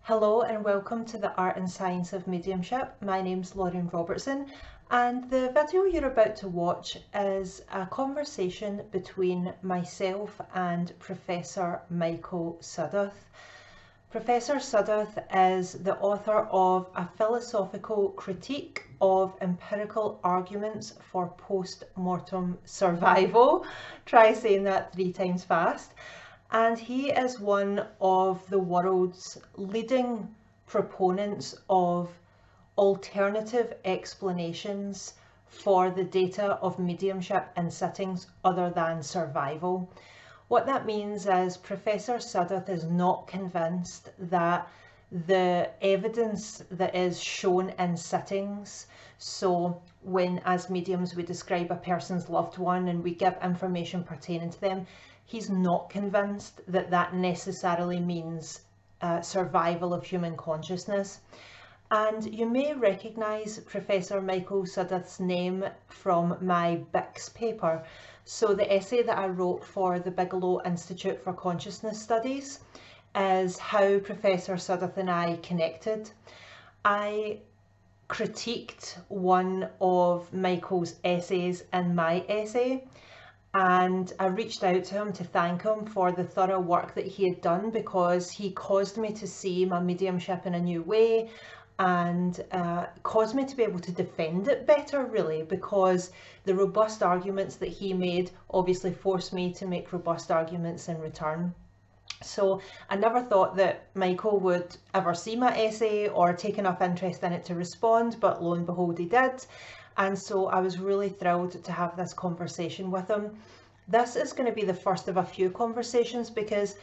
Hello and welcome to the Art and Science of Mediumship. My name's Lauren Robertson, and the video you're about to watch is a conversation between myself and Professor Michael Sudduth. Professor Sudduth is the author of A Philosophical Critique of Empirical Arguments for Post-Mortem Survival. Try saying that 3 times fast. And he is one of the world's leading proponents of alternative explanations for the data of mediumship in sittings other than survival. What that means is Professor Sudduth is not convinced that the evidence that is shown in sittings, so when as mediums we describe a person's loved one and we give information pertaining to them, he's not convinced that that necessarily means survival of human consciousness. And you may recognise Professor Michael Sudduth's name from my BICS paper. So the essay that I wrote for the Bigelow Institute for Consciousness Studies is how Professor Sudduth and I connected. I critiqued one of Michael's essays in my essay, and I reached out to him to thank him for the thorough work that he had done, because he caused me to see my mediumship in a new way and caused me to be able to defend it better, really, because the robust arguments that he made obviously forced me to make robust arguments in return. So I never thought that Michael would ever see my essay or take enough interest in it to respond, but lo and behold he did. And so I was really thrilled to have this conversation with him. This is going to be the first of a few conversations, because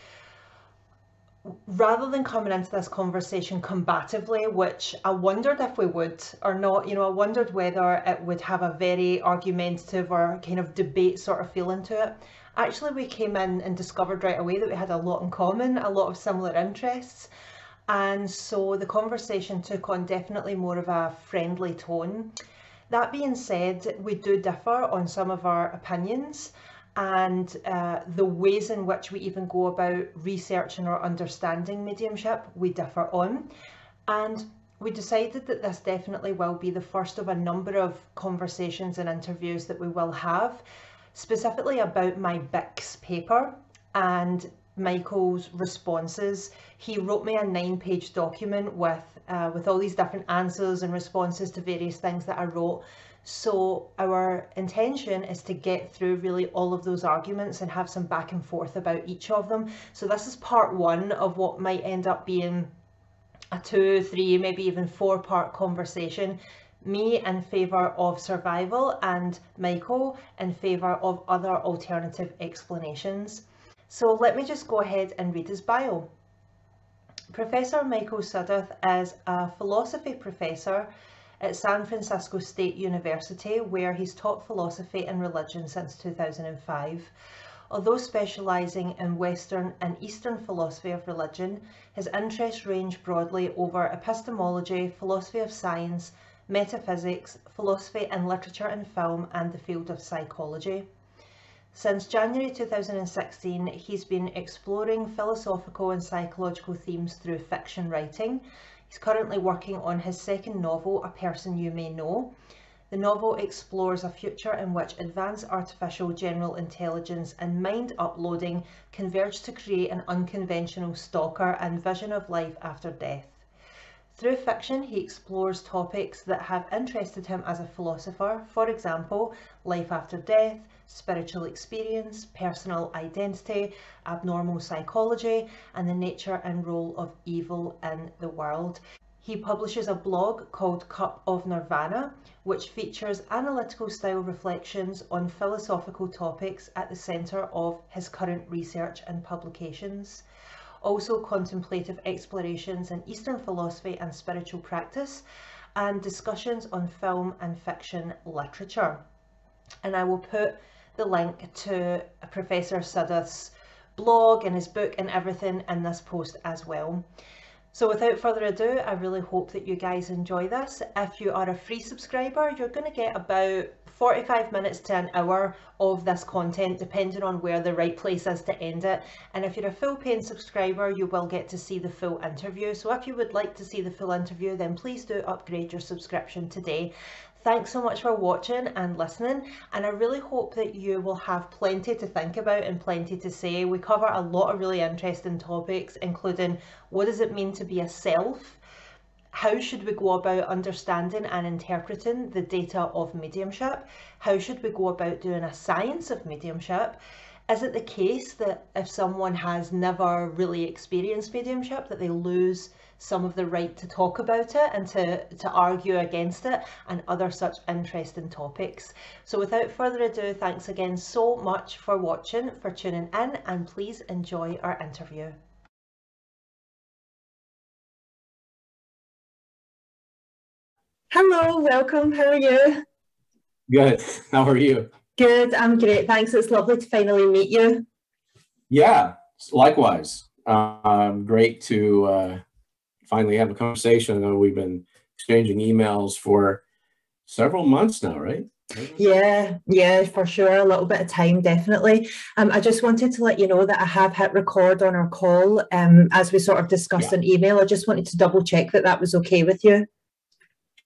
rather than coming into this conversation combatively, which I wondered if we would or not, I wondered whether it would have a very argumentative or kind of debate sort of feeling to it. Actually, we came in and discovered right away that we had a lot in common, a lot of similar interests. And so the conversation took on definitely more of a friendly tone. That being said, we do differ on some of our opinions and the ways in which we even go about researching or understanding mediumship, we differ on. And we decided that this definitely will be the first of a number of conversations and interviews that we will have, specifically about my BICS paper and Michael's responses. He wrote me a 9-page document with all these different answers and responses to various things that I wrote. So our intention is to get through really all of those arguments and have some back and forth about each of them. So this is part 1 of what might end up being a 2, 3, maybe even 4-part conversation. Me in favour of survival and Michael in favour of other alternative explanations. So let me just go ahead and read his bio. Professor Michael Sudduth is a philosophy professor at San Francisco State University, where he's taught philosophy and religion since 2005. Although specialising in Western and Eastern philosophy of religion, his interests range broadly over epistemology, philosophy of science, metaphysics, philosophy and literature and film, and the field of psychology. Since January 2016, he's been exploring philosophical and psychological themes through fiction writing. He's currently working on his 2nd novel, A Person You May Know. The novel explores a future in which advanced artificial general intelligence and mind uploading converge to create an unconventional stalker and vision of life after death. Through fiction, he explores topics that have interested him as a philosopher, for example, life after death, spiritual experience, personal identity, abnormal psychology, and the nature and role of evil in the world. He publishes a blog called Cup of Nirvana, which features analytical style reflections on philosophical topics at the centre of his current research and publications. Also contemplative explorations in Eastern philosophy and spiritual practice, and discussions on film and fiction literature. And I will put the link to Professor Sudduth's blog and his book and everything in this post as well. So without further ado, I really hope that you guys enjoy this. If you are a free subscriber, you're going to get about 45 minutes to an hour of this content, depending on where the right place is to end it. And if you're a full paying subscriber, you will get to see the full interview. So if you would like to see the full interview, then please do upgrade your subscription today. Thanks so much for watching and listening, and I really hope that you will have plenty to think about and plenty to say. We cover a lot of really interesting topics, including what does it mean to be a self? How should we go about understanding and interpreting the data of mediumship? How should we go about doing a science of mediumship? Is it the case that if someone has never really experienced mediumship, that they lose some of the right to talk about it and to argue against it, and other such interesting topics? So without further ado, thanks again so much for watching, for tuning in, and please enjoy our interview. Hello, welcome. How are you? Good. How are you? Good, I'm great. Thanks. It's lovely to finally meet you. Yeah, likewise. Great to finally have a conversation. I know we've been exchanging emails for several months now, right? Yeah, for sure. A little bit of time, definitely. I just wanted to let you know that I have hit record on our call, as we sort of discussed in email. I just wanted to double check that that was okay with you.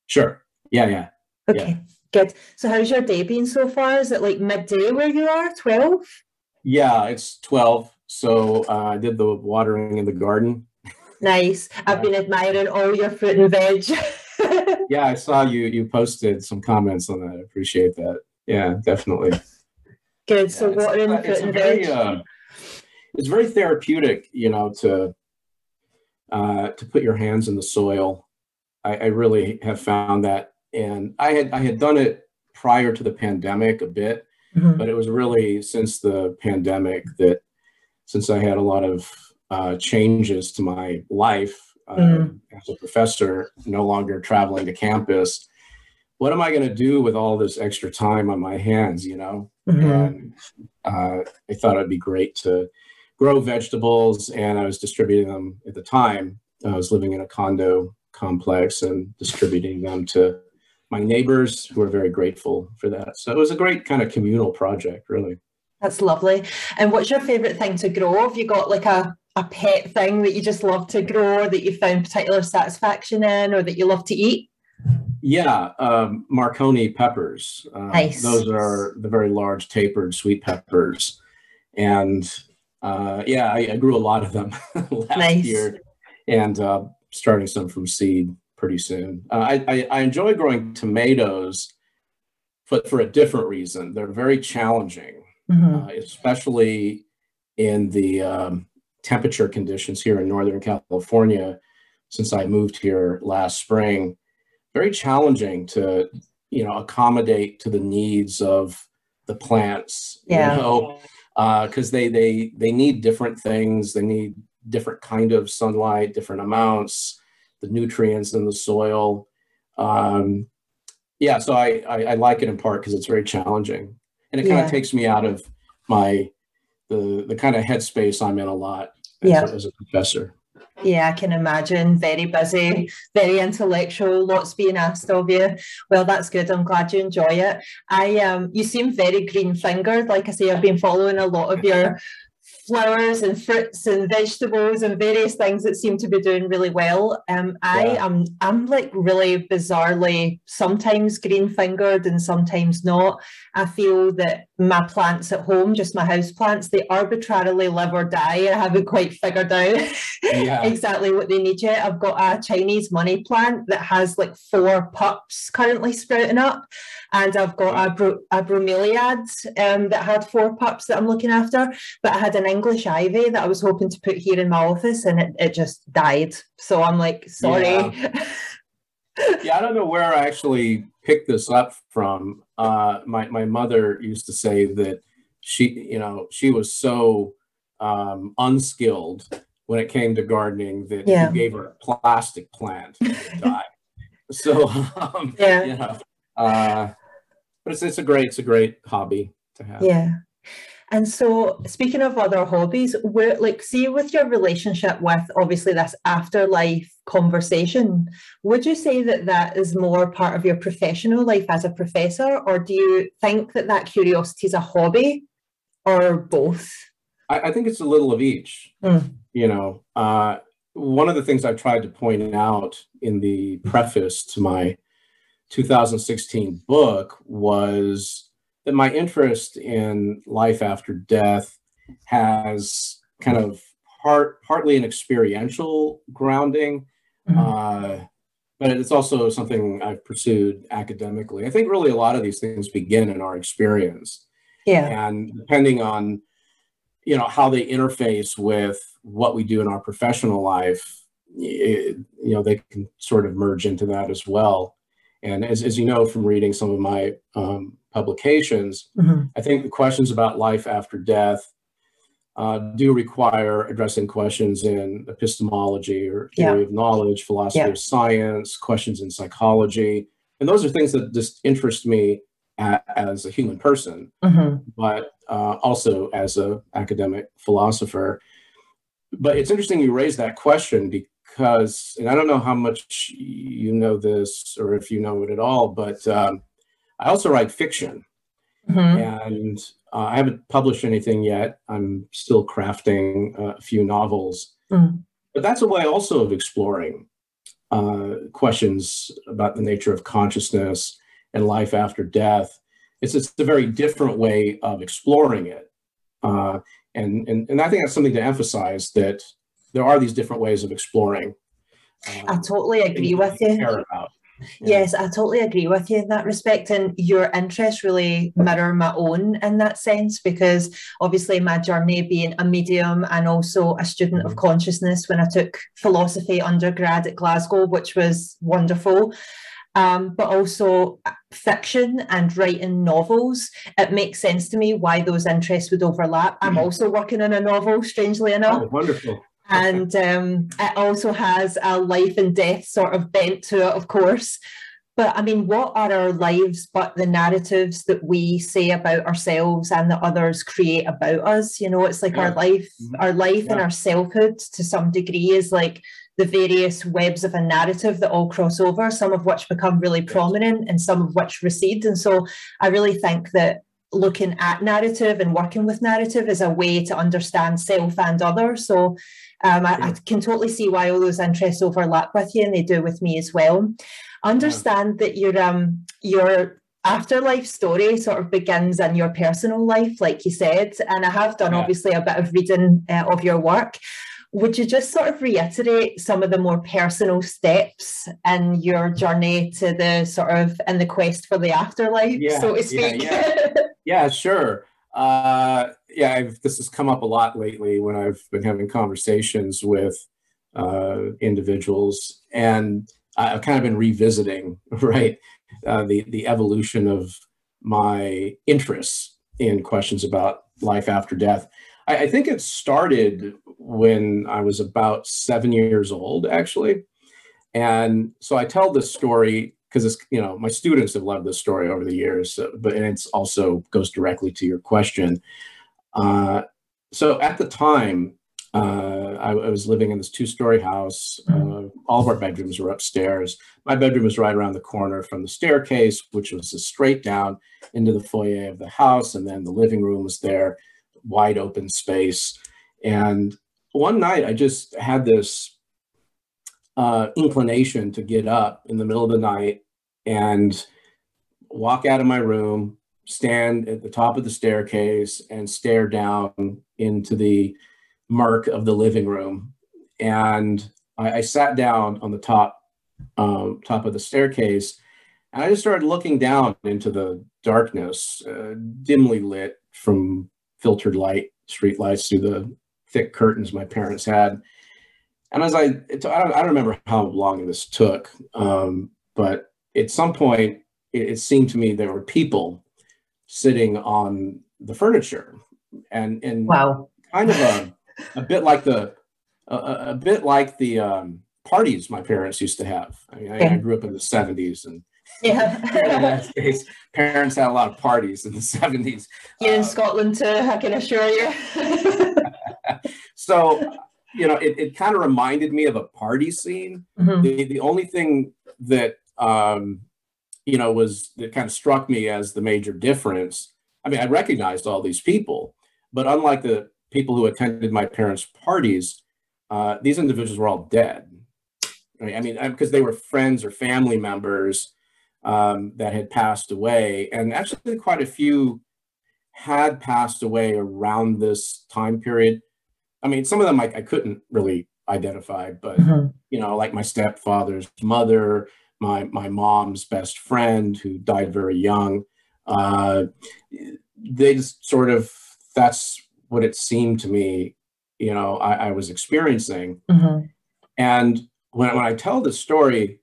Sure. Yeah. Okay, good. So how's your day been so far? Is it like midday where you are, 12? Yeah, it's 12. So I did the watering in the garden. Nice. I've been admiring all your fruit and veg. Yeah, I saw you posted some comments on that. I appreciate that. Yeah, definitely. Good. Yeah, So watering fruit and veg. It's very therapeutic, to put your hands in the soil. I really have found that, and I had done it prior to the pandemic a bit, but it was really since the pandemic that, since I had a lot of changes to my life as a professor, no longer traveling to campus, what am I going to do with all this extra time on my hands, And I thought it'd be great to grow vegetables, and I was distributing them at the time. I was living in a condo complex and distributing them to my neighbors, who were very grateful for that. So it was a great kind of communal project, really. That's lovely. And what's your favorite thing to grow? Have you got like a pet thing that you just love to grow, that you found particular satisfaction in, or that you love to eat? Yeah, Marconi peppers. Nice. Those are the very large tapered sweet peppers. And I grew a lot of them last year, and starting some from seed pretty soon. I enjoy growing tomatoes, but for a different reason. They're very challenging, especially in the temperature conditions here in Northern California. Since I moved here last spring, very challenging to, accommodate to the needs of the plants, because they need different things. They need different kind of sunlight, different amounts, the nutrients in the soil. So I like it in part because it's very challenging, and it kind of takes me out of the kind of headspace I'm in a lot as a professor. Yeah, I can imagine. Very busy, very intellectual, lots being asked of you. Well, that's good. I'm glad you enjoy it. You seem very green-fingered. Like I say, I've been following a lot of your flowers and fruits and vegetables and various things that seem to be doing really well. I'm like really bizarrely sometimes green-fingered and sometimes not. I feel that my plants at home, just my house plants, they arbitrarily live or die. I haven't quite figured out exactly what they need yet. I've got a Chinese money plant that has like 4 pups currently sprouting up, and I've got a bromeliad that had 4 pups that I'm looking after, but I had an English ivy that I was hoping to put here in my office, and it just died. So I'm like, sorry. I don't know where I actually picked this up from. My mother used to say that she was so unskilled when it came to gardening that if you gave her a plastic plant, it would die. So but it's a great hobby to have. And so, speaking of other hobbies, where, like, see, with your relationship with obviously this afterlife conversation, would you say that that is more part of your professional life as a professor, or do you think that that curiosity is a hobby, or both? I think it's a little of each. You know, one of the things I tried to point out in the preface to my 2016 book was that my interest in life after death has kind of partly an experiential grounding, but it's also something I've pursued academically. I think really a lot of these things begin in our experience. Yeah. And depending on, you know, how they interface with what we do in our professional life, you know, they can sort of merge into that as well. And as you know from reading some of my publications, I think the questions about life after death do require addressing questions in epistemology or theory of knowledge, philosophy of science, questions in psychology. And those are things that just interest me as a human person, but also as an academic philosopher. But it's interesting you raise that question because, and I don't know how much you know this or if you know it at all, but I also write fiction. And I haven't published anything yet. I'm still crafting a few novels. But that's a way also of exploring questions about the nature of consciousness and life after death. It's a very different way of exploring it. And I think that's something to emphasize, that there are these different ways of exploring. I totally agree with you. Care about. Yes, I totally agree with you in that respect. And your interests really mirror my own in that sense, because obviously my journey being a medium and also a student of consciousness when I took philosophy undergrad at Glasgow, which was wonderful. But also fiction and writing novels, it makes sense to me why those interests would overlap. I'm also working on a novel, strangely enough. Oh, wonderful. And it also has a life and death sort of bent to it, of course. But I mean, what are our lives but the narratives that we say about ourselves and that others create about us? You know, it's like our life and our selfhood to some degree is like the various webs of a narrative that all cross over, some of which become really prominent and some of which recede. And so I really think that looking at narrative and working with narrative is a way to understand self and other. So I can totally see why all those interests overlap with you, and they do with me as well. Understand that your afterlife story sort of begins in your personal life, like you said, and I have done obviously a bit of reading of your work. Would you just sort of reiterate some of the more personal steps in your journey to the sort of in the quest for the afterlife, so to speak? Yeah, sure. This has come up a lot lately when I've been having conversations with individuals, and I've kind of been revisiting, the evolution of my interests in questions about life after death. I think it started when I was about 7 years old, actually. And so I tell this story because it's, you know, my students have loved this story over the years, but it's also goes directly to your question. So at the time, I was living in this 2-story house. All of our bedrooms were upstairs. My bedroom was right around the corner from the staircase, which was straight down into the foyer of the house. And then the living room was there, wide open space. And one night I just had this inclination to get up in the middle of the night and walk out of my room, stand at the top of the staircase and stare down into the murk of the living room. And I sat down on the top of the staircase, and I just started looking down into the darkness, dimly lit from filtered light, street lights through the thick curtains my parents had. And as I don't remember how long this took, but at some point it seemed to me there were people sitting on the furniture, and wow, kind of a bit like the parties my parents used to have. I mean, I grew up in the 70s, and Yeah. Here in the United States, parents had a lot of parties in the 70s. Here in Scotland too, I can assure you. So, you know, it kind of reminded me of a party scene. Mm-hmm. The only thing that, you know, that kind of struck me as the major difference. I mean, I recognized all these people, but unlike the people who attended my parents' parties, these individuals were all dead. I mean, because they were friends or family members that had passed away. And actually, quite a few had passed away around this time period. I mean, some of them I couldn't really identify, but, you know, like my stepfather's mother, my mom's best friend who died very young. They just sort of, that's what it seemed to me, you know, I was experiencing. And when I tell the story,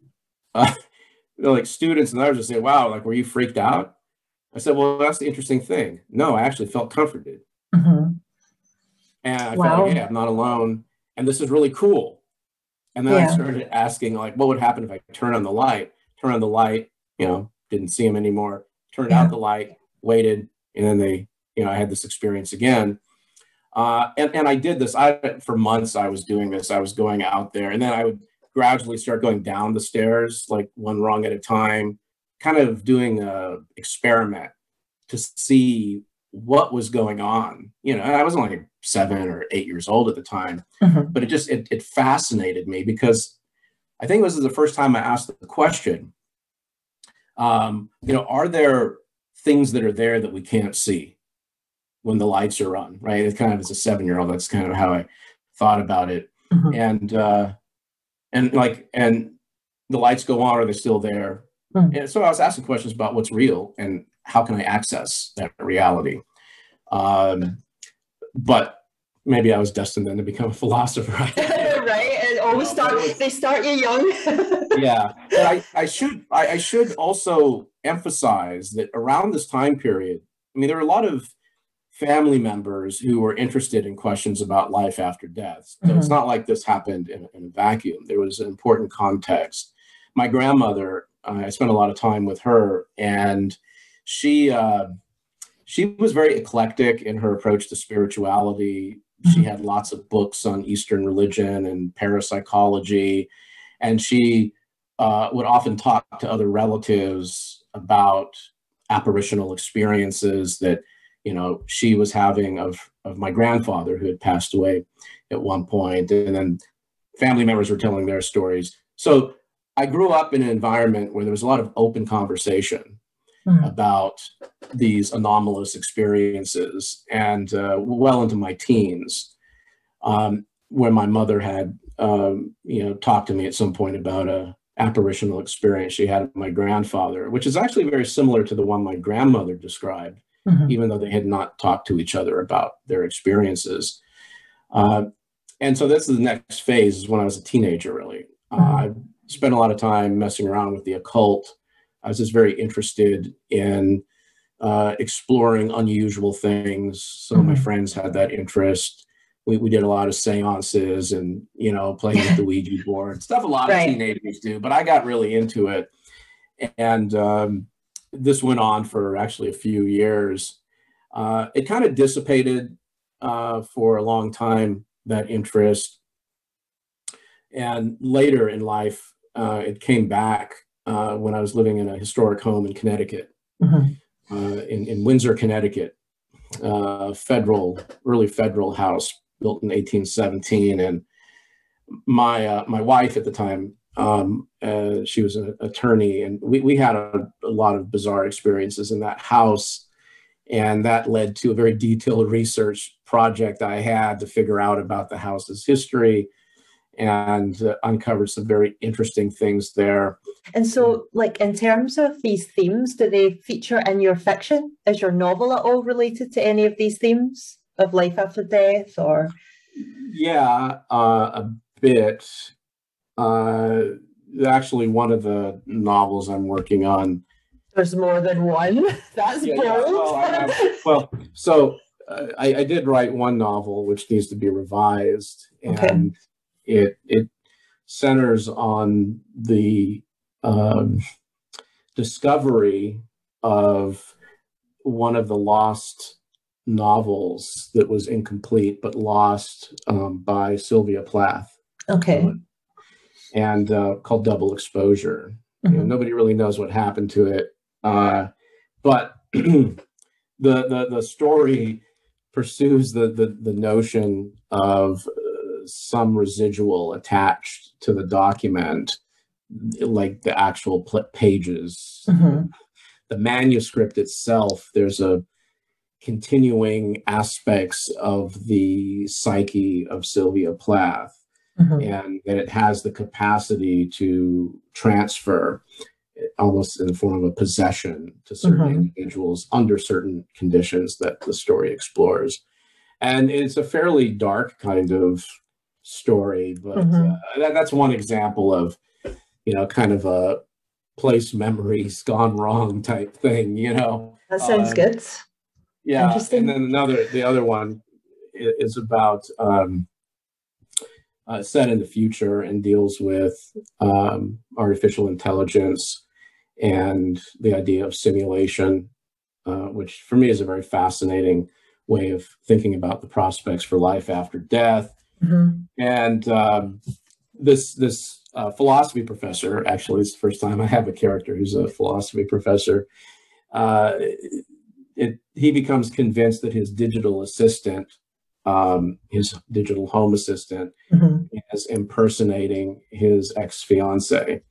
like students and others will say, wow, like, were you freaked out? I said, well, that's the interesting thing. No, I actually felt comforted. And I felt like, hey, I'm not alone. And this is really cool. And then I started asking, like, what would happen if I turn on the light? Turn on the light, you know, didn't see him anymore. Turned out the light, waited, and then you know, I had this experience again. And I did this. For months, I was doing this. I was going out there, and then I would gradually start going down the stairs, like one rung at a time, kind of doing an experiment to see what was going on. You know, I was only 7 or 8 years old at the time, but it fascinated me because I think this is the first time I asked the question, you know, are there things that are there that we can't see when the lights are on, right? It's kind of, as a 7-year-old, that's kind of how I thought about it. And the lights go on, are they still there? And so I was asking questions about what's real and how can I access that reality? But maybe I was destined then to become a philosopher. Right? It always they start you young. Yeah, but I should also emphasize that around this time period, I mean, there are a lot of family members who were interested in questions about life after death. So it's not like this happened in a vacuum. There was an important context. My grandmother, I spent a lot of time with her, and she was very eclectic in her approach to spirituality. She had lots of books on Eastern religion and parapsychology, and she would often talk to other relatives about apparitional experiences that, you know, she was having of my grandfather, who had passed away at one point, and then family members were telling their stories. So I grew up in an environment where there was a lot of open conversation about these anomalous experiences, and well into my teens, where my mother had, you know, talked to me at some point about a apparitional experience she had with my grandfather, which is actually very similar to the one my grandmother described, even though they had not talked to each other about their experiences. And so this is the next phase, is when I was a teenager, really. I spent a lot of time messing around with the occult. I was just very interested in exploring unusual things. Some of my friends had that interest. We did a lot of seances and, you know, playing with the Ouija board, stuff a lot of teenagers do, but I got really into it. And this went on for actually a few years. It kind of dissipated for a long time, that interest. And later in life, it came back when I was living in a historic home in Connecticut, in Windsor, Connecticut, early federal house built in 1817. And my wife at the time, she was an attorney, and we had a lot of bizarre experiences in that house. And that led to a very detailed research project I had to figure out about the house's history, and uncovered some very interesting things there. And so, like, in terms of these themes, do they feature in your fiction? Is your novel at all related to any of these themes of life after death, or? Yeah, a bit. Actually, one of the novels I'm working on. There's more than one. That's bold. I did write one novel which needs to be revised, and it centers on the discovery of one of the lost novels that was incomplete but lost by Sylvia Plath. Okay. And called Double Exposure. You know, nobody really knows what happened to it, but the story pursues the notion of some residual attached to the document, like the actual pages. The manuscript itself, there's a continuing aspects of the psyche of Sylvia Plath, and that it has the capacity to transfer almost in the form of a possession to certain individuals under certain conditions that the story explores. And it's a fairly dark kind of story, but that's one example of, you know, kind of a place memories gone wrong type thing, you know. That sounds good. Yeah. Interesting. And then the other one is about set in the future and deals with artificial intelligence and the idea of simulation, which for me is a very fascinating way of thinking about the prospects for life after death. And this philosophy professor, actually, it's the first time I have a character who's a philosophy professor. He becomes convinced that his digital assistant, his digital home assistant, is impersonating his ex-fiance.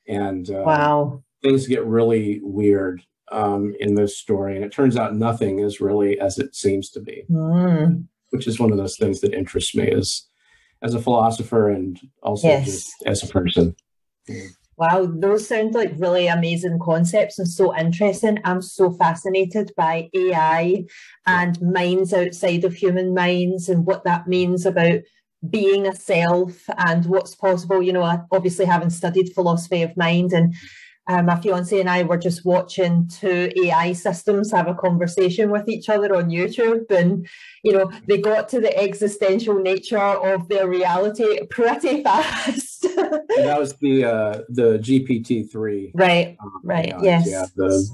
And wow. Things get really weird in this story. And it turns out nothing is really as it seems to be, which is one of those things that interests me as a philosopher and also just as a person. Wow, those sound like really amazing concepts and so interesting. I'm so fascinated by AI and minds outside of human minds and what that means about being a self and what's possible. You know, obviously having studied philosophy of mind, and my fiance and I were just watching two AI systems have a conversation with each other on YouTube, and you know, they got to the existential nature of their reality pretty fast. And that was the GPT-3. Right, right, AIs, yes. Yeah, the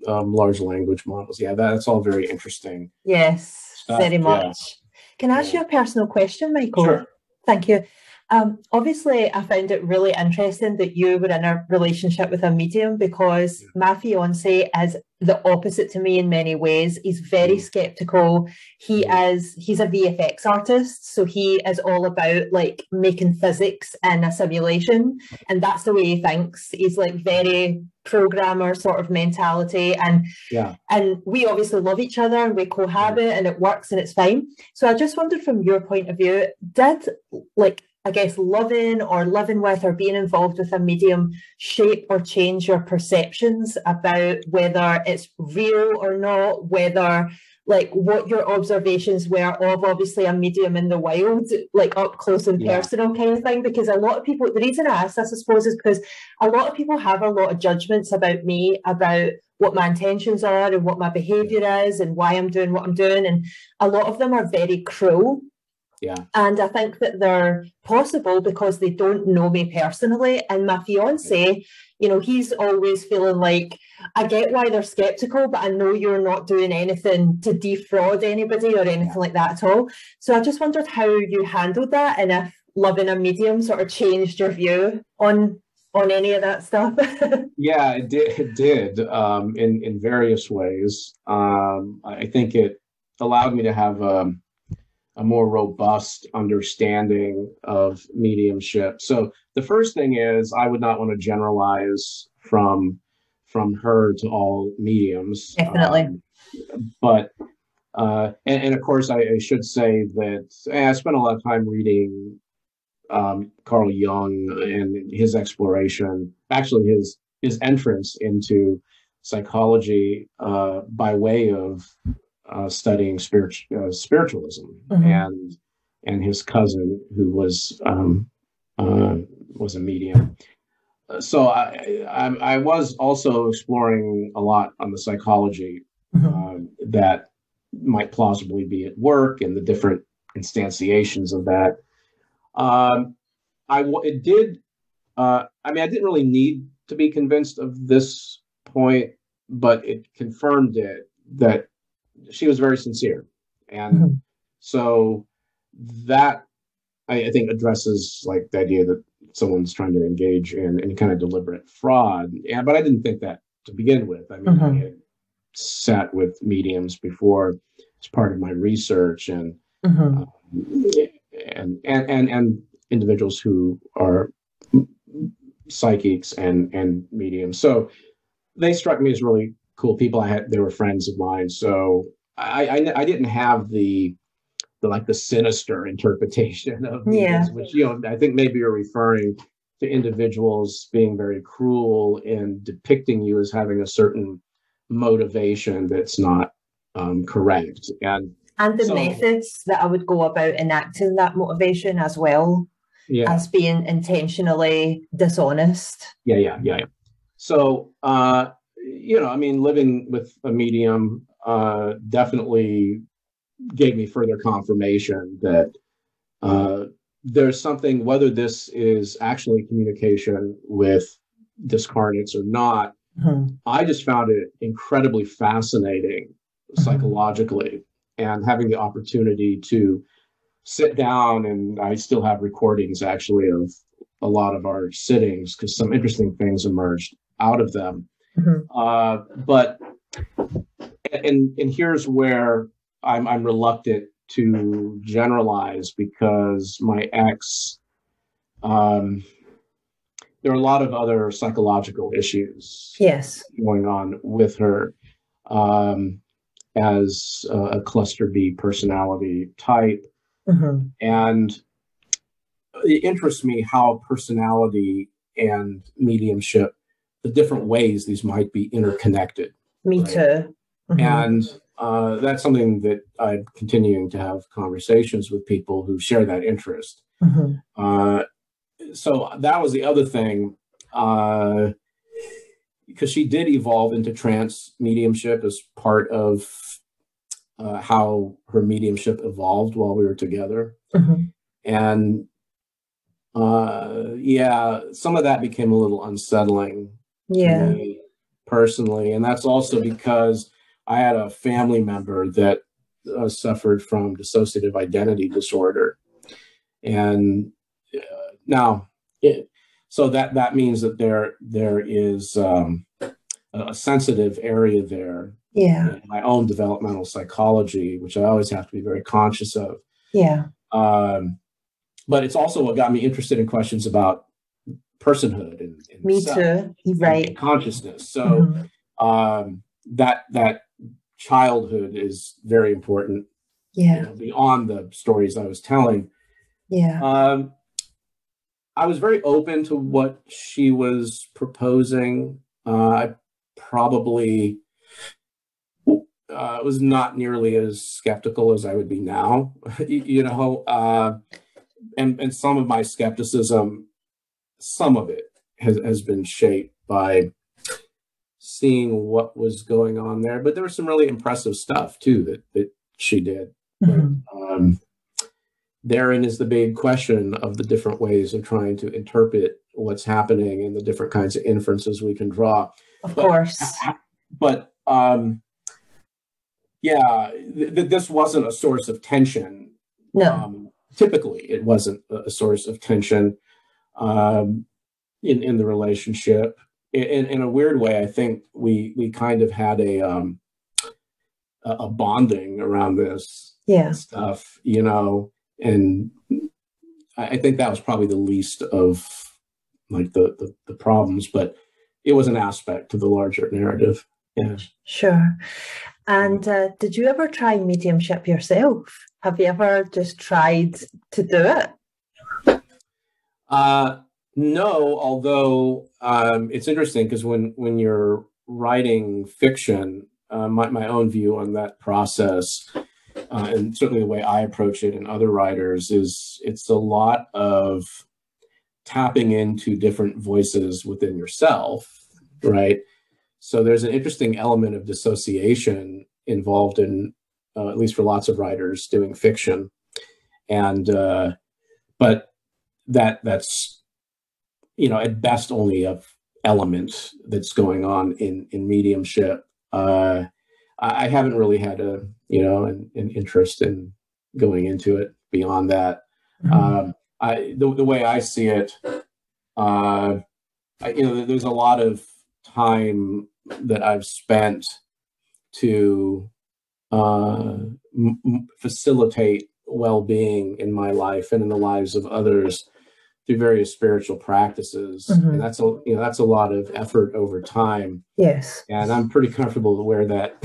large language models. Yeah, that's all very interesting. Yes, stuff. very much. Can I ask you a personal question, Michael? Sure. Thank you. Obviously, I found it really interesting that you were in a relationship with a medium, because my fiance is the opposite to me in many ways. He's very skeptical. He's a VFX artist, so he is all about like making physics in a simulation, and that's the way he thinks. He's like very programmer sort of mentality, and we obviously love each other and we cohabit and it works and it's fine. So I just wondered, from your point of view, did, like, I guess, loving or living with or being involved with a medium shape or change your perceptions about whether it's real or not, whether, like, what your observations were of obviously a medium in the wild, like up close and personal kind of thing? Because a lot of people, the reason I ask this, I suppose, is because a lot of people have a lot of judgments about me, about what my intentions are and what my behavior is and why I'm doing what I'm doing. And a lot of them are very cruel. And I think that they're possible because they don't know me personally. And my fiance, you know, he's always feeling like, I get why they're skeptical, but I know you're not doing anything to defraud anybody or anything like that at all. So I just wondered how you handled that, and if loving a medium sort of changed your view on any of that stuff. Yeah, it did in various ways. I think it allowed me to have a more robust understanding of mediumship. So the first thing is, I would not want to generalize from her to all mediums. Definitely. But and of course, I should say that I spent a lot of time reading Carl Jung and his exploration, actually his entrance into psychology by way of studying spiritualism, and his cousin, who was a medium. So I was also exploring a lot on the psychology that might plausibly be at work and the different instantiations of that. I didn't really need to be convinced of this point, but it confirmed it that she was very sincere. And so that I think addresses like the idea that someone's trying to engage in any kind of deliberate fraud. But I didn't think that to begin with. I mean, I had sat with mediums before as part of my research, and and individuals who are psychics and mediums. So they struck me as really cool people. They were friends of mine. So I didn't have the sinister interpretation of mediums, which, I think maybe you're referring to individuals being very cruel and depicting you as having a certain motivation that's not correct. And the methods that I would go about enacting that motivation as well, as being intentionally dishonest. Yeah. So, I mean, living with a medium definitely gave me further confirmation that there's something, whether this is actually communication with discarnates or not. I just found it incredibly fascinating psychologically, and having the opportunity to sit down, and I still have recordings actually of a lot of our sittings because some interesting things emerged out of them. But here's where I'm reluctant to generalize, because my ex, there are a lot of other psychological issues going on with her, as a cluster B personality type. And it interests me how personality and mediumship, the different ways these might be interconnected. Me too. And that's something that I'm continuing to have conversations with people who share that interest. So that was the other thing, because she did evolve into trance mediumship as part of how her mediumship evolved while we were together. And some of that became a little unsettling to me personally. And that's also because I had a family member that suffered from dissociative identity disorder. And so that means that there is a sensitive area there. In my own developmental psychology, which I always have to be very conscious of. But it's also what got me interested in questions about personhood and me too. Right. And consciousness. So that childhood is very important. Beyond the stories I was telling. I was very open to what she was proposing. I probably was not nearly as skeptical as I would be now, and some of my skepticism, some of it has been shaped by seeing what was going on there. But there was some really impressive stuff too that she did. Therein is the big question of the different ways of trying to interpret what's happening and the different kinds of inferences we can draw. Of course. But this wasn't a source of tension. No. Typically, it wasn't a source of tension in the relationship. In a weird way, I think we kind of had a bonding around this stuff, and I think that was probably the least of like the problems, but it was an aspect to the larger narrative. Sure. And did you ever try mediumship yourself? Have you ever just tried to do it? No, although it's interesting because when you're writing fiction, my own view on that process, and certainly the way I approach it and other writers, is it's a lot of tapping into different voices within yourself, right? So there's an interesting element of dissociation involved in, at least for lots of writers doing fiction. And, but that's, at best only of element that's going on in mediumship. I haven't really had an interest in going into it beyond that. The way I see it, there's a lot of time that I've spent to facilitate well-being in my life and in the lives of others through various spiritual practices, and that's a lot of effort over time. Yes, and I'm pretty comfortable where that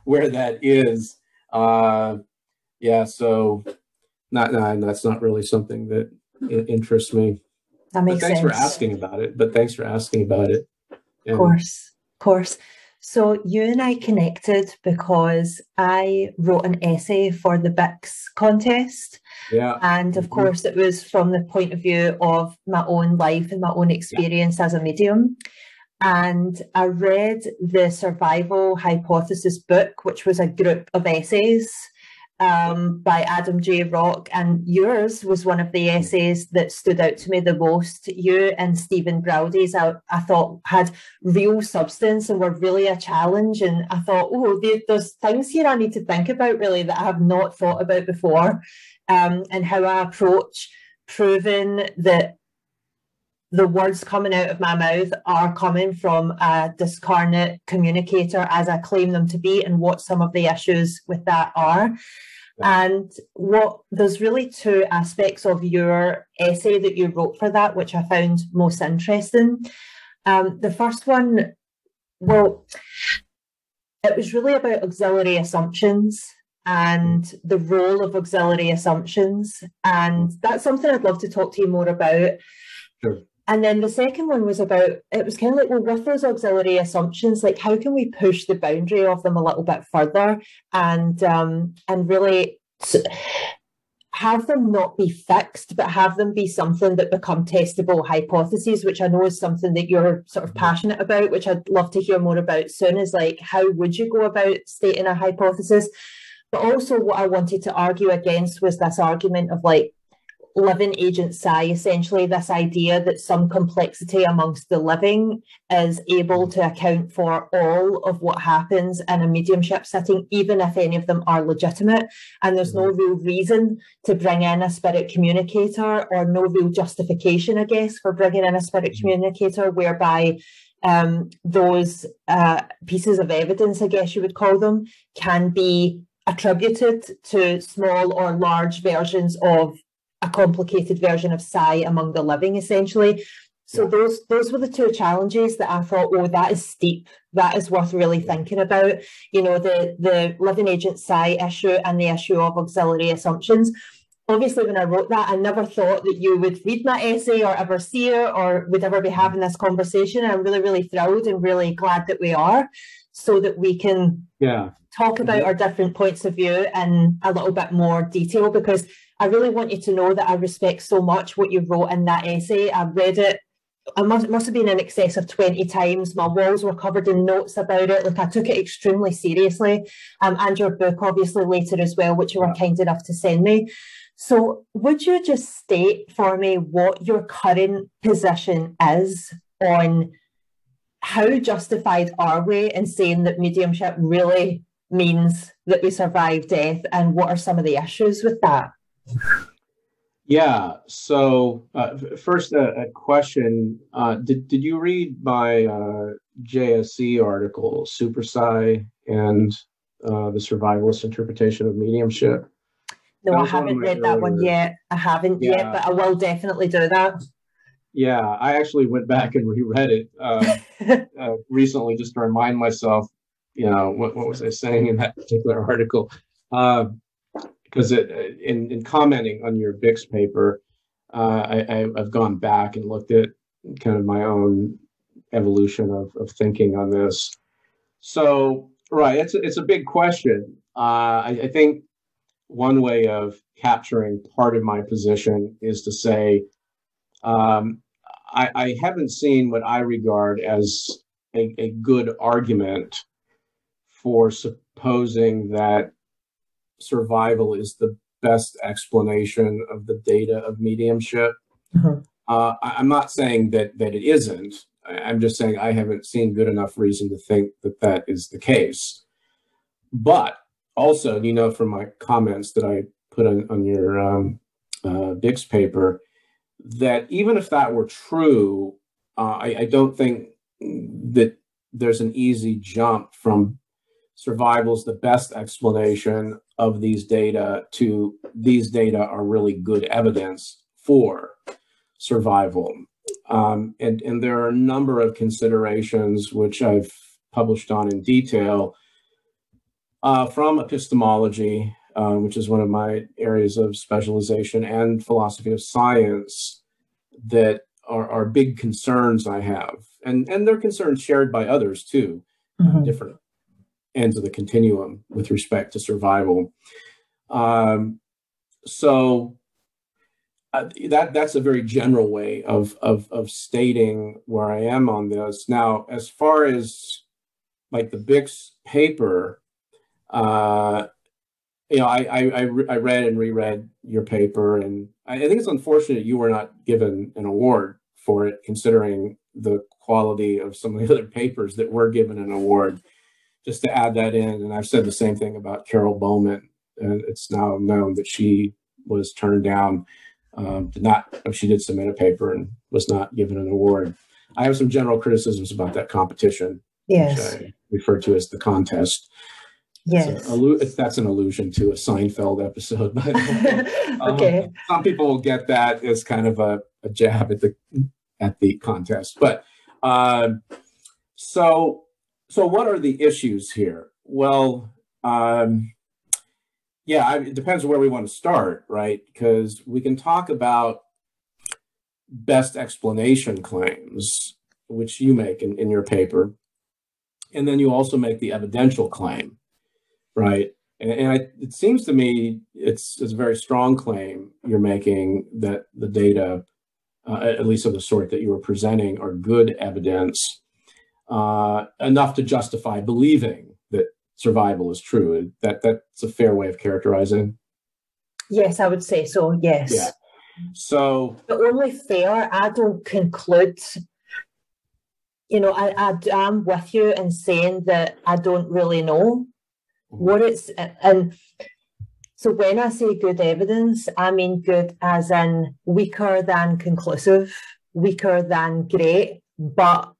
where that is. So that's not really something that interests me. That makes sense. Thanks for asking about it. Yeah. Of course. So you and I connected because I wrote an essay for the BICS contest. Yeah. And of course, it was from the point of view of my own life and my own experience as a medium. And I read the Survival Hypothesis book, which was a group of essays by Adam J. Rock, and yours was one of the essays that stood out to me the most. You and Stephen Browdy's, I thought, had real substance and were really a challenge. And I thought, there's things here I need to think about, really, that I have not thought about before, and how I approach proving that the words coming out of my mouth are coming from a discarnate communicator as I claim them to be, and what some of the issues with that are. And there's really two aspects of your essay that you wrote for that, which I found most interesting. The first one, it was really about auxiliary assumptions and the role of auxiliary assumptions. And that's something I'd love to talk to you more about. Sure. And then the second one was about, it was kind of like, with those auxiliary assumptions, like, how can we push the boundary of them a little bit further and really have them not be fixed, but have them be something that become testable hypotheses, which I know is something that you're sort of passionate about, which I'd love to hear more about soon, is like, how would you go about stating a hypothesis? But also what I wanted to argue against was this argument of like, living agent psi, essentially this idea that some complexity amongst the living is able to account for all of what happens in a mediumship setting, even if any of them are legitimate. And there's no real reason to bring in a spirit communicator, or no real justification, I guess, for bringing in a spirit communicator, whereby those pieces of evidence, I guess you would call them, can be attributed to small or large versions of a complicated version of psi among the living, essentially. So those were the two challenges that I thought, that is steep. That is worth really thinking about. The living agent psi issue and the issue of auxiliary assumptions. Obviously, when I wrote that, I never thought that you would read my essay or ever see it or would ever be having this conversation. I'm really, really thrilled and really glad that we are, so that we can talk about our different points of view in a little bit more detail, because I really want you to know that I respect so much what you wrote in that essay. I've read it. I must have been in excess of 20 times. My walls were covered in notes about it. Like, I took it extremely seriously. And your book, obviously, later as well, which you were kind enough to send me. So would you just state for me what your current position is on how justified are we in saying that mediumship really means that we survive death, and what are some of the issues with that? Yeah. So first, a question. Did you read my JSC article, Super Psi and the Survivalist Interpretation of Mediumship? No, I haven't read that one yet. I haven't yet, but I will definitely do that. Yeah, I actually went back and reread it recently just to remind myself, what was I saying in that particular article? Because in commenting on your BICS paper, I've gone back and looked at kind of my own evolution of thinking on this. So, right, it's a big question. I think one way of capturing part of my position is to say, I haven't seen what I regard as a good argument for supposing that survival is the best explanation of the data of mediumship. I'm not saying that it isn't. I'm just saying I haven't seen good enough reason to think that that is the case. But also, you know, from my comments that I put on your Dix paper, that even if that were true, I don't think that there's an easy jump from survival is the best explanation of these data to these data are really good evidence for survival. And there are a number of considerations which I've published on in detail from epistemology, which is one of my areas of specialization, and philosophy of science that are big concerns I have. And they're concerns shared by others too, different ends of the continuum with respect to survival. So that's a very general way of stating where I am on this. Now, as far as like the Bix paper, you know, I read and reread your paper, and I think it's unfortunate you were not given an award for it, considering the quality of some of the other papers that were given an award. Just to add that in, and I've said the same thing about Carol Bowman, and it's now known that she was turned down. She did submit a paper and was not given an award. I have some general criticisms about that competition, yes, which I refer to as the contest. yes. That's an allusion to a Seinfeld episode. But, okay. Some people will get that as kind of a jab at the contest. But so what are the issues here? Well, it depends on where we want to start, right? Because we can talk about best explanation claims, which you make in your paper, and then you also make the evidential claim, right? And it seems to me it's a very strong claim you're making that the data, at least of the sort that you were presenting, are good evidence, enough to justify believing that survival is true. That's a fair way of characterizing. Yes, I would say so. Yes. Yeah. So, but only fair. I don't conclude. You know, I'm with you in saying that I don't really know what it's, and so when I say good evidence, I mean good as in weaker than conclusive, weaker than great, but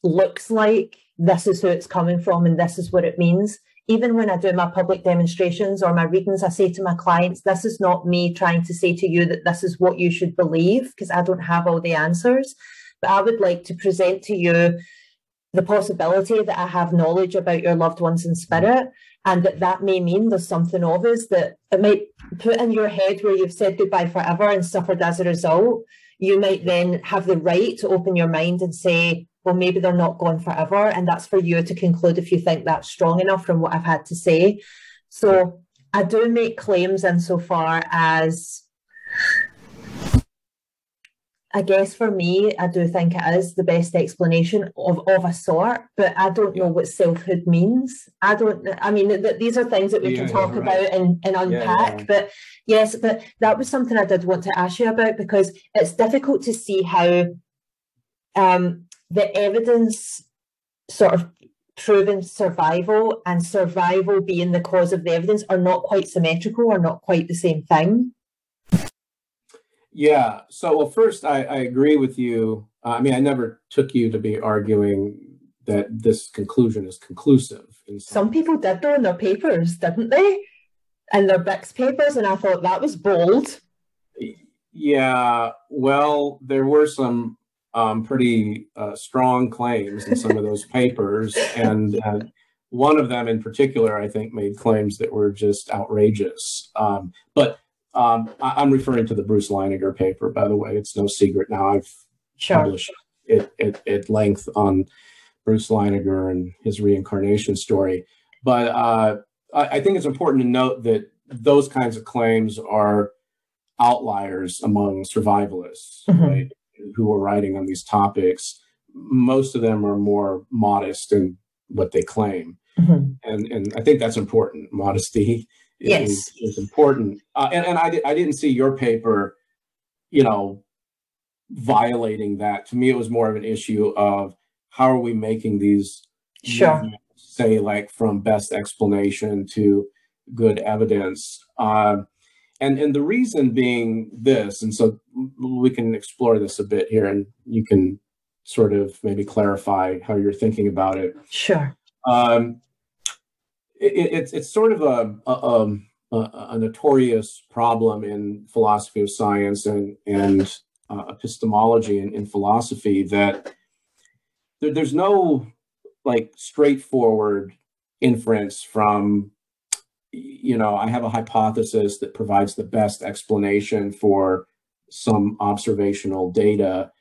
looks like this is who it's coming from and this is what it means. Even when I do my public demonstrations or my readings, I say to my clients, this is not me trying to say to you that this is what you should believe, because I don't have all the answers. But I would like to present to you the possibility that I have knowledge about your loved ones in spirit, and that may mean there's something of us that it might put in your head where you've said goodbye forever and suffered as a result. You might then have the right to open your mind and say, well, maybe they're not gone forever. And that's for you to conclude if you think that's strong enough from what I've had to say. So I do make claims insofar as, I guess for me, I do think it is the best explanation of a sort, but I don't know what selfhood means. These are things that we can talk about and unpack, but yes, but that was something I did want to ask you about, because it's difficult to see how the evidence sort of proving survival and survival being the cause of the evidence are not quite symmetrical or not quite the same thing. Yeah. So, well, first, I agree with you. I never took you to be arguing that this conclusion is conclusive. Some people did though in their papers, didn't they? In their Bix papers, and I thought that was bold. Yeah. Well, there were some pretty strong claims in some of those papers, and one of them in particular, I think, made claims that were just outrageous. But I'm referring to the Bruce Leininger paper, by the way. It's no secret now. I've published it at length on Bruce Leininger and his reincarnation story. But I think it's important to note that those kinds of claims are outliers among survivalists, right, who are writing on these topics. Most of them are more modest in what they claim. And I think that's important. Modesty is important. And I didn't see your paper, violating that. To me, it was more of an issue of how are we making these Sure. movements, say, like from best explanation to good evidence. And the reason being this, and so we can explore this a bit here, and you can sort of maybe clarify how you're thinking about it. Sure. It's sort of a notorious problem in philosophy of science and epistemology in philosophy that there's no like straightforward inference from, I have a hypothesis that provides the best explanation for some observational data,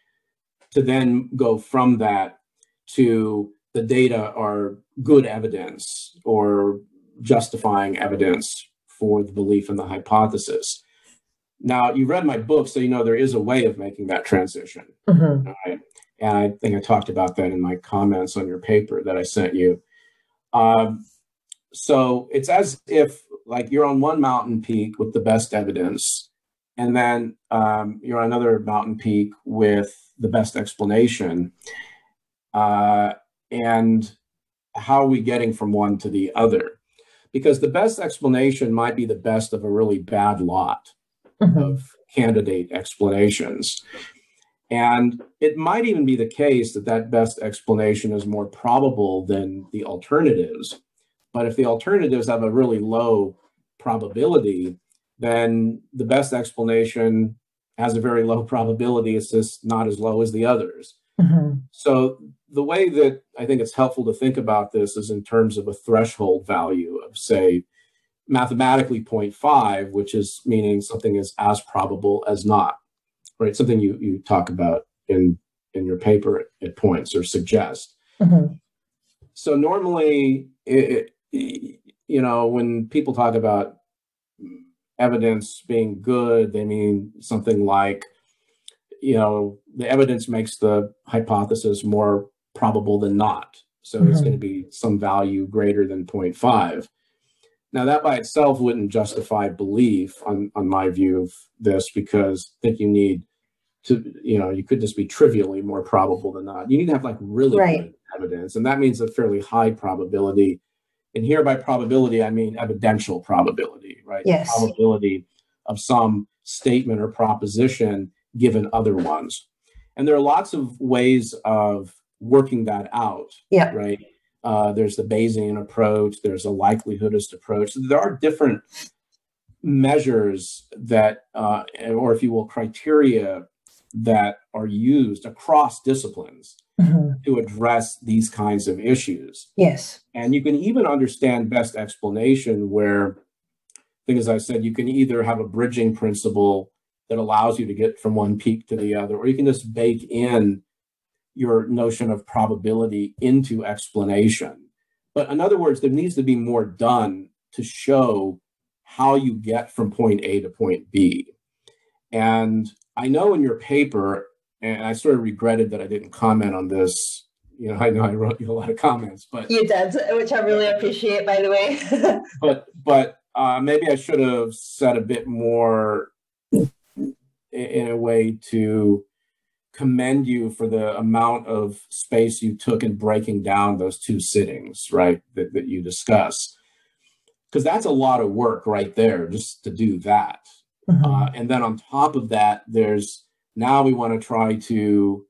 to then go from that to the data are good evidence or justifying evidence for the belief in the hypothesis. Now, you read my book, so you know there is a way of making that transition. Mm-hmm. Right? And I think I talked about that in my comments on your paper that I sent you. So it's as if like you're on one mountain peak with the best evidence, and then you're on another mountain peak with the best explanation. And how are we getting from one to the other? Because the best explanation might be the best of a really bad lot of candidate explanations. And it might even be the case that that best explanation is more probable than the alternatives. But if the alternatives have a really low probability, then the best explanation has a very low probability. It's just not as low as the others. Mm-hmm. So the way that I think it's helpful to think about this is in terms of a threshold value of, say, mathematically 0.5, which is meaning something is as probable as not, right? Something you talk about in your paper at points or suggest. Mm-hmm. So normally, when people talk about evidence being good, they mean something like, the evidence makes the hypothesis more probable than not. So it's going to be some value greater than 0.5. Now, that by itself wouldn't justify belief on my view of this, because I think you need to, you could just be trivially more probable than not. You need to have like really good evidence. And that means a fairly high probability. And here by probability, I mean evidential probability, right? Yes. The probability of some statement or proposition given other ones. And there are lots of ways of working that out, right? There's the Bayesian approach, there's a likelihoodist approach. There are different measures that, or if you will, criteria that are used across disciplines to address these kinds of issues. Yes. And you can even understand best explanation where, I think as I said, you can either have a bridging principle that allows you to get from one peak to the other, or you can just bake in your notion of probability into explanation. But in other words, there needs to be more done to show how you get from point A to point B. And I know in your paper, and I sort of regretted that I didn't comment on this. I know I wrote you a lot of comments, but you did, which I really appreciate, by the way. but maybe I should have said a bit more in a way to commend you for the amount of space you took in breaking down those two sittings, right, that you discuss. Because that's a lot of work right there, just to do that. And then on top of that, now we want to try to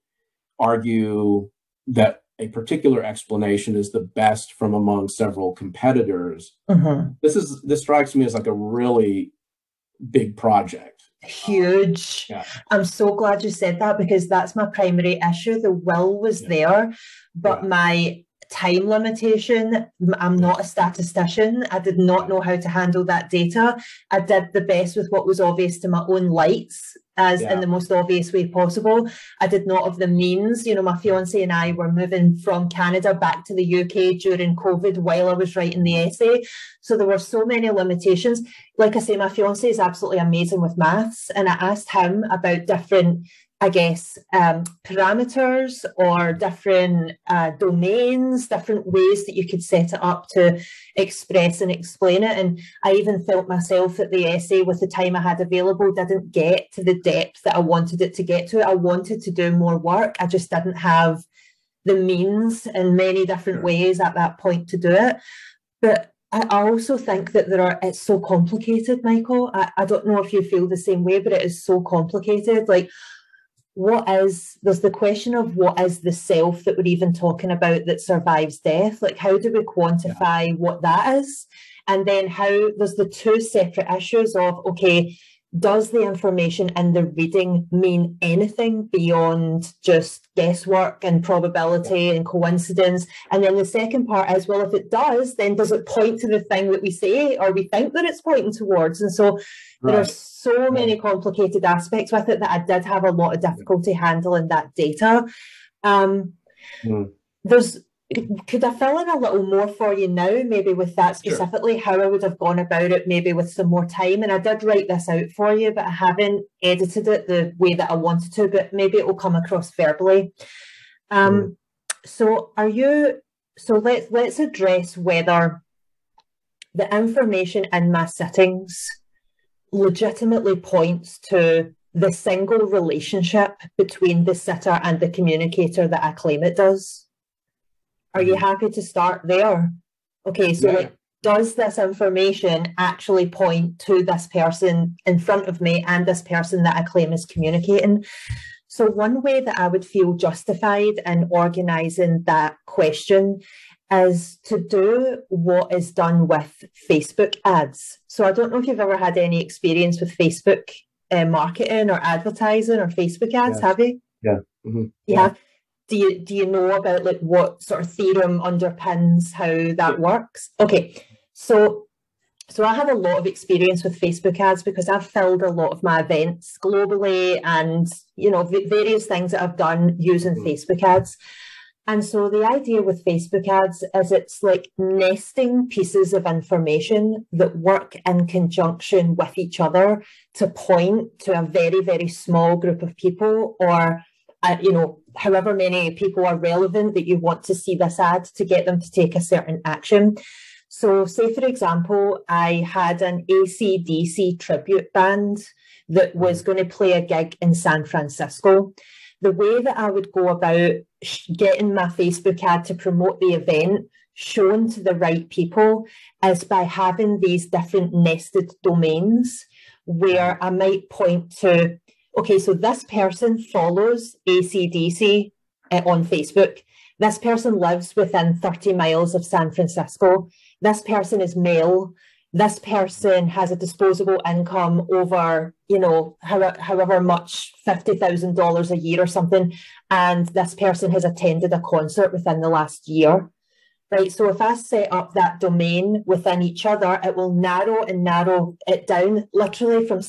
argue that a particular explanation is the best from among several competitors. This strikes me as like a really big project. Huge. I'm so glad you said that, because that's my primary issue. The will was there, but my time limitation, I'm not a statistician. I did not know how to handle that data. I did the best with what was obvious to my own lights, in the most obvious way possible. I did not have the means. My fiance and I were moving from Canada back to the UK during COVID while I was writing the essay. So there were so many limitations. Like I say, my fiance is absolutely amazing with maths. And I asked him about different I guess, parameters or different domains, different ways that you could set it up to express and explain it. And I even felt myself that the essay, with the time I had available, didn't get to the depth that I wanted it to get to. I wanted to do more work. I just didn't have the means in many different ways at that point to do it. But I also think that it's so complicated, Michael. I don't know if you feel the same way, but it is so complicated. Like, there's the question of what is the self that we're even talking about that survives death? Like, how do we quantify what that is? And then there's the two separate issues of, okay, does the information in the reading mean anything beyond just guesswork and probability and coincidence? And then the second part is, well, if it does, then does it point to the thing that we say or we think that it's pointing towards? And so there are so many complicated aspects with it that I did have a lot of difficulty handling that data. Could I fill in a little more for you now, maybe with that specifically, how I would have gone about it, maybe with some more time? And I did write this out for you, but I haven't edited it the way that I wanted to, but maybe it will come across verbally. So let's address whether the information in my sittings legitimately points to the single relationship between the sitter and the communicator that I claim it does. Are you happy to start there? Okay, so does this information actually point to this person in front of me and this person that I claim is communicating? So one way that I would feel justified in organising that question is to do what is done with Facebook ads. So I don't know if you've ever had any experience with Facebook marketing or advertising or Facebook ads, have you? Yeah. Yeah. Do you know about like what sort of theorem underpins how that works? Okay, so I have a lot of experience with Facebook ads because I've filled a lot of my events globally and, you know, various things that I've done using Facebook ads. And so the idea with Facebook ads is it's like nesting pieces of information that work in conjunction with each other to point to a very, very small group of people or you know, however many people are relevant that you want to see this ad to get them to take a certain action. So say, for example, I had an AC/DC tribute band that was going to play a gig in San Francisco. The way that I would go about getting my Facebook ad to promote the event shown to the right people is by having these different nested domains where I might point to, okay, so this person follows AC/DC on Facebook. This person lives within 30 miles of San Francisco. This person is male. This person has a disposable income over, you know, however much, $50,000 a year or something. And this person has attended a concert within the last year. Right, so if I set up that domain within each other, it will narrow it down literally from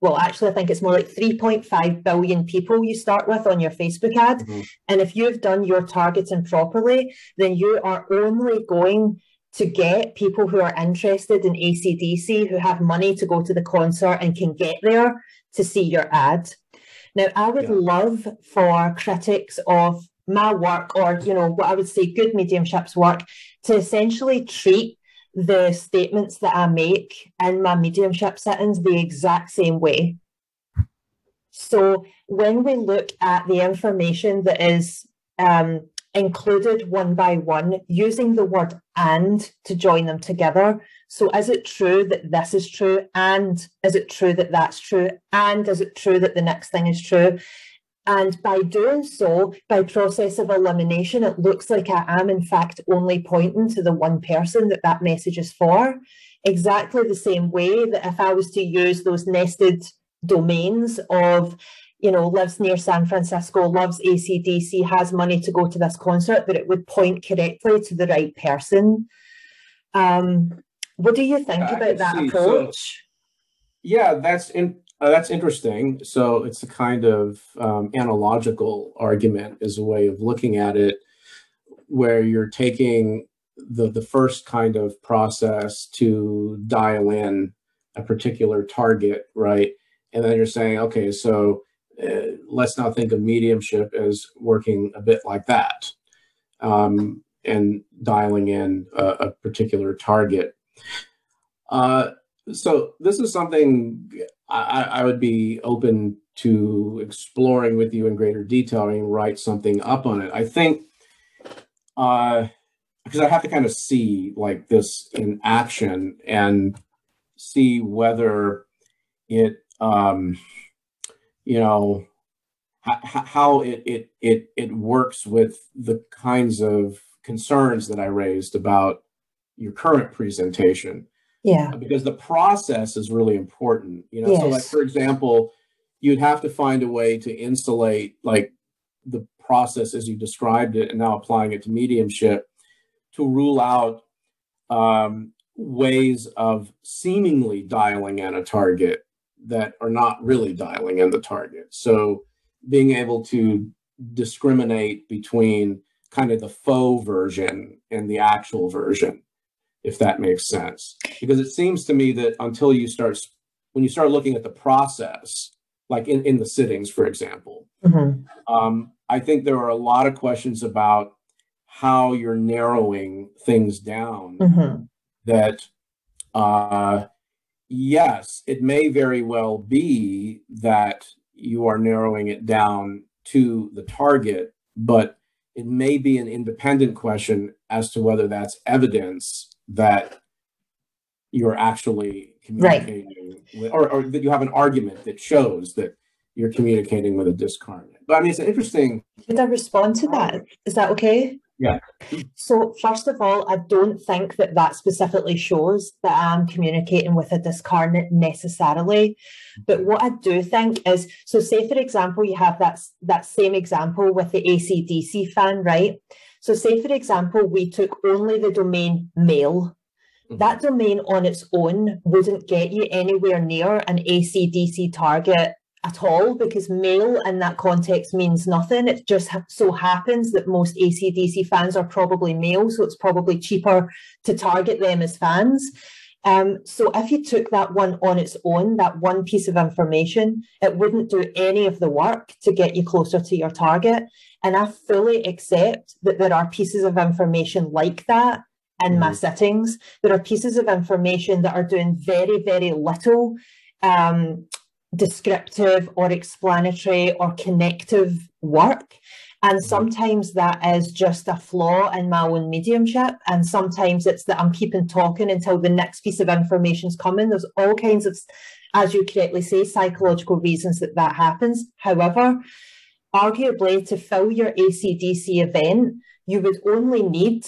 well, actually, I think it's more like 3.5 billion people you start with on your Facebook ad. And if you've done your targeting properly, then you are only going to get people who are interested in AC/DC, who have money to go to the concert and can get there to see your ad. Now, I would love for critics of my work, or, you know, what I would say good mediumship's work, to essentially treat the statements that I make in my mediumship sittings the exact same way. So when we look at the information that is included one by one, using the word "and" to join them together. So is it true that this is true? And is it true that that's true? And is it true that the next thing is true? And by doing so, by process of elimination, it looks like I am in fact only pointing to the one person that message is for. Exactly the same way that if I was to use those nested domains of, you know, lives near San Francisco, loves AC/DC, has money to go to this concert, that it would point correctly to the right person. What do you think about that approach? So, yeah, that's interesting. So it's a kind of analogical argument, is a way of looking at it, where you're taking the first kind of process to dial in a particular target, right? And then you're saying, okay, so let's now think of mediumship as working a bit like that, and dialing in a particular target. So this is something I would be open to exploring with you in greater detail and write something up on it. I think because I have to kind of see like this in action and see whether it, you know, how it works with the kinds of concerns that I raised about your current presentation. Yeah. Because the process is really important, you know. Yes. So like, for example, you'd have to find a way to insulate like the process as you described it and now applying it to mediumship to rule out ways of seemingly dialing in a target that are not really dialing in the target. So being able to discriminate between kind of the faux version and the actual version, if that makes sense. Because it seems to me that until you start, when you start looking at the process, like in the sittings, for example, I think there are a lot of questions about how you're narrowing things down that, yes, it may very well be that you are narrowing it down to the target, but it may be an independent question as to whether that's evidence that you're actually communicating with, or that you have an argument that shows that you're communicating with a discarnate. But I mean, it's an interesting... Could I respond to that? Is that okay? Yeah. So first of all, I don't think that that specifically shows that I'm communicating with a discarnate necessarily. But what I do think is, so say for example, you have that same example with the AC/DC fan, right? So say for example, we took only the domain male. That domain on its own wouldn't get you anywhere near an AC/DC target at all, because male in that context means nothing. It just so happens that most AC/DC fans are probably male, so it's probably cheaper to target them as fans. So if you took that one on its own, that one piece of information, it wouldn't do any of the work to get you closer to your target. And I fully accept that there are pieces of information like that in my sittings. There are pieces of information that are doing very, very little descriptive or explanatory or connective work. And sometimes that is just a flaw in my own mediumship. And sometimes it's that I'm keeping talking until the next piece of information's coming. There's all kinds of, as you correctly say, psychological reasons that that happens. However, arguably to fill your AC/DC event, you would only need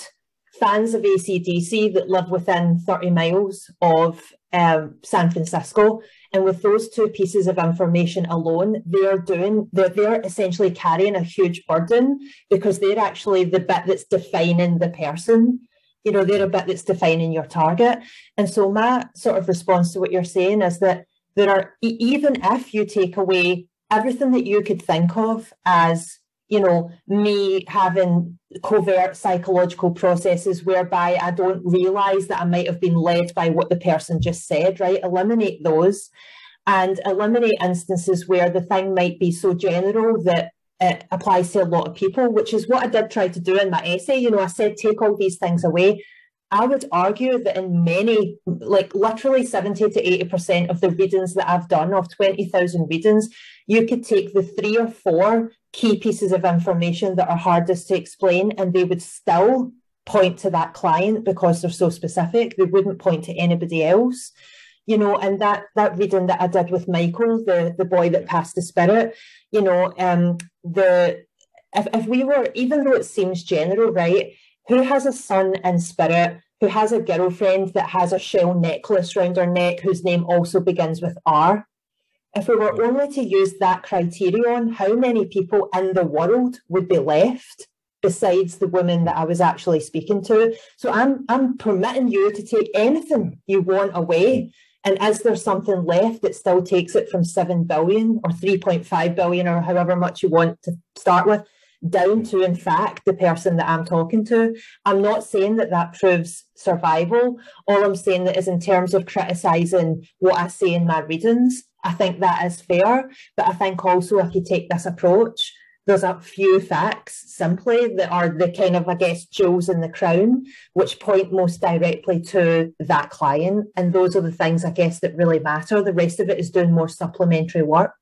fans of AC/DC that live within 30 miles of San Francisco. And with those two pieces of information alone, they're essentially carrying a huge burden, because they're actually the bit that's defining the person. You know, they're a bit that's defining your target. And so my sort of response to what you're saying is that there are, even if you take away everything that you could think of as, you know, me having covert psychological processes whereby I don't realize that I might have been led by what the person just said, right? Eliminate those and eliminate instances where the thing might be so general that it applies to a lot of people, which is what I did try to do in my essay. You know, I said, take all these things away. I would argue that in many, like literally 70 to 80% of the readings that I've done, of 20,000 readings, you could take the 3 or 4 key pieces of information that are hardest to explain, and they would still point to that client because they're so specific. They wouldn't point to anybody else. You know, and that reading that I did with Michael, the boy that passed the spirit, you know, if we were, even though it seems general, right, who has a son in spirit, who has a girlfriend that has a shell necklace around her neck whose name also begins with R? If we were only to use that criterion, how many people in the world would be left besides the woman that I was actually speaking to? So I'm permitting you to take anything you want away. And is there something left that still takes it from 7 billion or 3.5 billion or however much you want to start with down to, in fact, the person that I'm talking to. I'm not saying that that proves survival. All I'm saying that is in terms of criticising what I say in my readings, I think that is fair. But I think also if you take this approach, there's a few facts simply that are the kind of, I guess, jewels in the crown, which point most directly to that client. And those are the things, I guess, that really matter. The rest of it is doing more supplementary work.